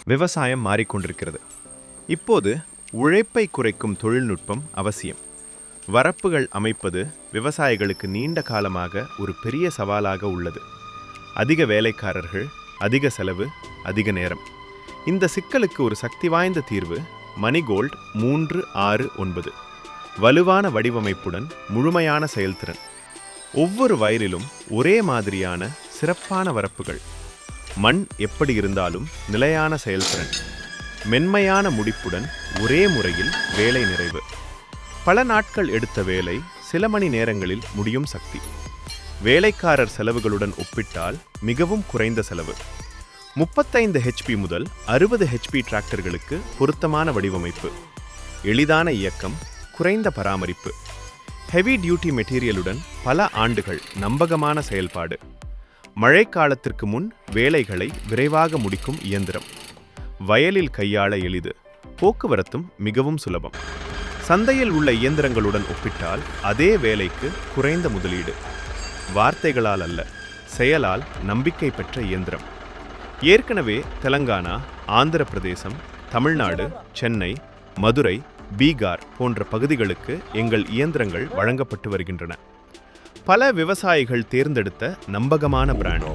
விவசாயம் மாறிக்கொண்டிருக்கிறது. இப்போது உழைப்பை குறைக்கும் தொழில்நுட்பம் அவசியம். வரப்புகள் அமைப்பது விவசாயிகளுக்கு நீண்ட காலமாக ஒரு பெரிய சவாலாக உள்ளது. அதிக வேலைக்காரர்கள், அதிக செலவு, அதிக நேரம். இந்த சிக்கலுக்கு ஒரு சக்தி வாய்ந்த தீர்வு மணிகோல்ட் 369. வலுவான வடிவமைப்புடன் முழுமையான செயல்திறன். ஒவ்வொரு வயலிலும் ஒரே மாதிரியான சிறப்பான வரப்புகள். மண் எப்படி இருந்தாலும் நிலையான செயல்திறன். மென்மையான முடிப்புடன் ஒரே முறையில் வேலை நிறைவு. பல நாட்கள் எடுத்த வேலை சில மணி நேரங்களில் முடியும் சக்தி. வேலைக்காரர் செலவுகளுடன் ஒப்பிட்டால் மிகவும் குறைந்த செலவு. 35 HP முதல் 60 HP டிராக்டர்களுக்கு பொருத்தமான வடிவமைப்பு. எளிதான இயக்கம், குறைந்த பராமரிப்பு. ஹெவி டியூட்டி மெட்டீரியலுடன் பல ஆண்டுகள் நம்பகமான செயல்பாடு. மழைக்காலத்திற்கு முன் வேலைகளை விரைவாக முடிக்கும் இயந்திரம். வயலில் கையாள எளிது, போக்குவரத்தும் மிகவும் சுலபம். சந்தையில் உள்ள இயந்திரங்களுடன் ஒப்பிட்டால் அதே வேலைக்கு குறைந்த முதலீடு. வார்த்தைகளால் அல்ல, செயலால் நம்பிக்கை பெற்ற இயந்திரம். ஏற்கனவே தெலங்கானா, ஆந்திர பிரதேசம், தமிழ்நாடு, சென்னை, மதுரை, பீகார் போன்ற பகுதிகளுக்கு எங்கள் இயந்திரங்கள் வழங்கப்பட்டு வருகின்றன. பல விவசாயிகள் தேர்ந்தெடுத்த நம்பகமான பிராண்ட்.